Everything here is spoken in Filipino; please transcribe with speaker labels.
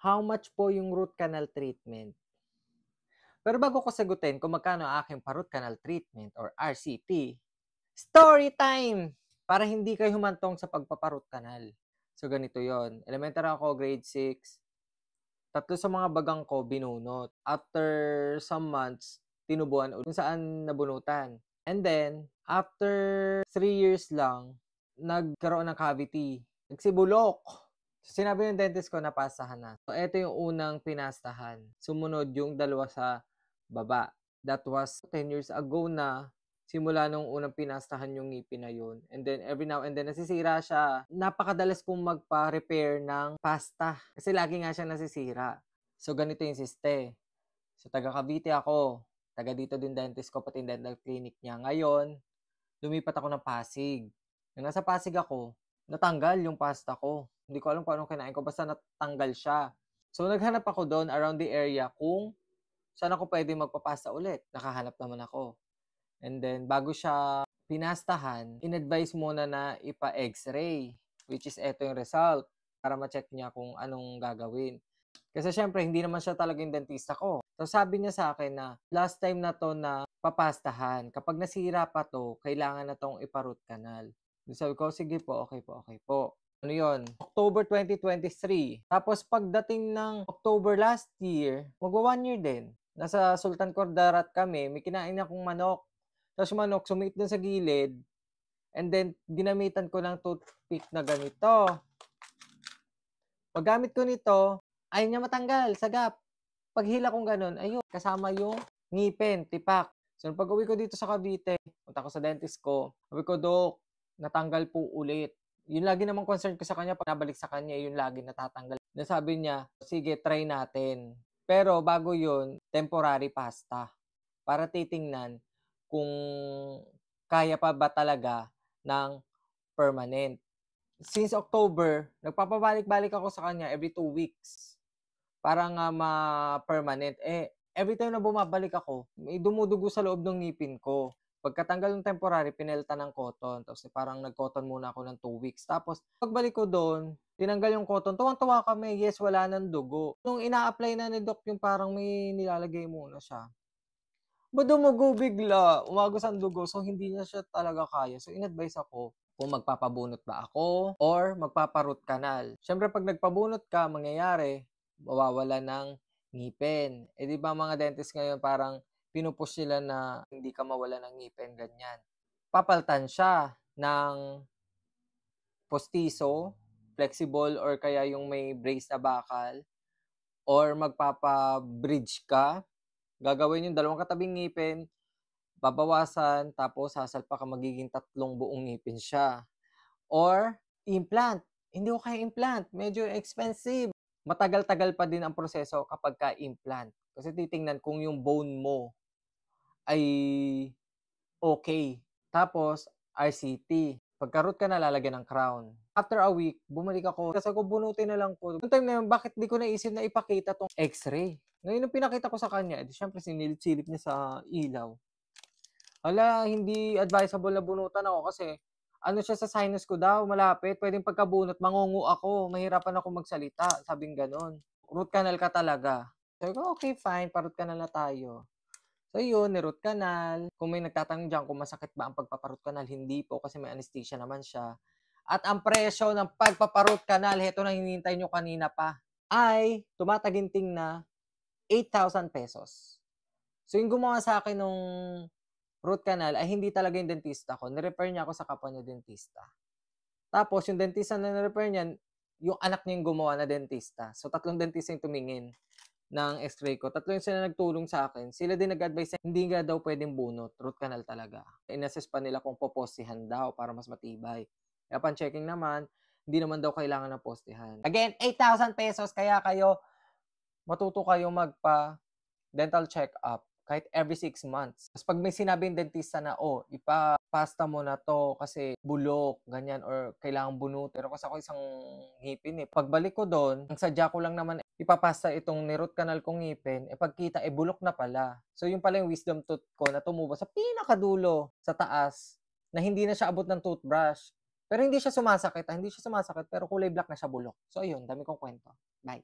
Speaker 1: How much po yung root canal treatment? Pero bago ko sagutin kung magkano ang aking pa-root canal treatment or RCT, story time! Para hindi kayo humantong sa pagpapa-root canal. So ganito yon. Elementary ako, grade 6. Tatlo sa mga bagang ko binunot. After some months, tinubuan ulit kung saan nabunutan. And then, after 3 years lang, nagkaroon ng cavity. Nagsibulok. So, sinabi ng dentist ko na pastahan na. So, ito yung unang pinastahan. Sumunod yung dalawa sa baba. That was 10 years ago na simula nung unang pinastahan yung ngipin na yun. And then, every now and then, nasisira siya. Napakadalas kong magpa-repair ng pasta. Kasi lagi nga siya nasisira. So, ganito yung siste. So, taga Cavite ako. Taga dito din dentist ko, pati dental clinic niya. Ngayon, lumipat ako ng Pasig. Nung nasa Pasig ako, natanggal yung pasta ko. Hindi ko alam kung anong kinain ko, basta natanggal siya. So, naghanap ako doon around the area kung saan ako pwede magpapasta ulit. Nakahanap naman ako. And then, bago siya pinastahan, in-advise muna na ipa-x-ray, which is eto yung result, para ma-check niya kung anong gagawin. Kasi syempre, hindi naman siya talagang dentista ko. So, sabi niya sa akin na last time na to na papastahan. Kapag nasira pa to, kailangan na tong ipa-root canal. Sabi ko, sige po, okay po, okay po. Ano yun? October 2023. Tapos pagdating ng October last year, magwa 1 year din. Nasa Sultan Cordarat kami, may kinain akong manok. Tapos manok, sumikit dun sa gilid. And then, ginamitan ko ng toothpick na ganito. Paggamit ko nito, ayaw niya matanggal, sagap. Paghila kong ganun, ayun, kasama yung ngipin, tipak. So, pag uwi ko dito sa Cavite, punta ko sa dentist ko, sabi ko, Dok, natanggal po ulit. Yun lagi namang concern ko sa kanya, pag nabalik sa kanya, yun lagi natatanggal. Nasabi niya, sige, try natin. Pero bago yun, temporary pasta. Para titingnan kung kaya pa ba talaga ng permanent. Since October, nagpapabalik-balik ako sa kanya every 2 weeks. Para nga ma-permanent. Every time na bumabalik ako, may dumudugo sa loob ng ngipin ko. Pagkatanggal ng temporary, pinalitan ng cotton. Tapos parang nag-cotton muna ako ng 2 weeks. Tapos pagbalik ko doon, tinanggal yung cotton. Tuwang-tuwa kami. Yes, wala nang dugo. Nung ina-apply na ni Doc yung parang may nilalagay muna siya. Dumugo bigla. Umagos ang dugo. So, hindi niya siya talaga kaya. So, in-advise ako kung magpapabunot ba ako or magpaparoot canal. Siyempre, pag nagpabunot ka, mangyayari, mawawala ng ngipin. Di ba mga dentist ngayon parang pinupush sila na hindi ka mawala ng ngipin, ganyan. Papaltan siya ng postizo, flexible, or kaya yung may brace na bakal, or magpapa-bridge ka. Gagawin yung dalawang katabing ngipin, babawasan, tapos sasalpa ka, magiging 3 buong ngipin siya. Or implant. Hindi ko kaya implant. Medyo expensive. Matagal-tagal pa din ang proseso kapag ka-implant. Kasi titingnan kung yung bone mo ay okay. Tapos, RCT. Pagka-root ka na, lalagyan ng crown. After a week, bumalik ako. Kasi ako, bunutin na lang po. Noong time na yun, bakit di ko naisip na ipakita tong x-ray? Ngayon, nung pinakita ko sa kanya, syempre, sinilip-silip niya sa ilaw. Hala, hindi advisable na bunutan ako kasi ano siya sa sinus ko daw, malapit. Pwedeng pagkabunot, mangungu ako. Mahirapan ako magsalita. Sabing ganon. Root canal ka talaga. Sabi ko, okay, fine. Pa-root canal na tayo. So yun, ni-root canal. Kung may nagtatanong dyan kung masakit ba ang pagpaparoot canal, hindi po kasi may anesthesia naman siya. At ang presyo ng pagpaparoot canal, heto na hinihintay nyo kanina pa, ay tumataginting na 8,000 pesos. So yung gumawa sa akin nung root canal ay hindi talaga yung dentista ko. Nirefer niya ako sa kapwa niya dentista. Tapos yung dentista na nirefer niya, yung anak niya yung gumawa na dentista. So 3 dentista yung tumingin ng x-ray ko. 3 yung sila nagtulong sa akin. Sila din nag-advise na hindi nga daw pwedeng bunot. Root canal talaga. In-assess pa nila kung popostihan daw para mas matibay. Kaya upon checking naman, hindi naman daw kailangan ng postihan. Again, 8,000 pesos. Kaya kayo, matuto kayo magpa-dental check-up kahit every 6 months. Tapos pag may sinabi yung dentista na, ipapasta mo na to kasi bulok, ganyan, or kailangan bunot. Pero kasi ako isang ngipin Pagbalik ko doon, ang sadya ko lang naman ipapasta itong ni-root canal kong ngipin, pagkita, bulok na pala. So yung pala yung wisdom tooth ko na tumubo sa pinakadulo, sa taas, na hindi na siya abot ng toothbrush. Pero hindi siya sumasakit, pero kulay black na siya bulok. So ayun, dami kong kwento. Bye.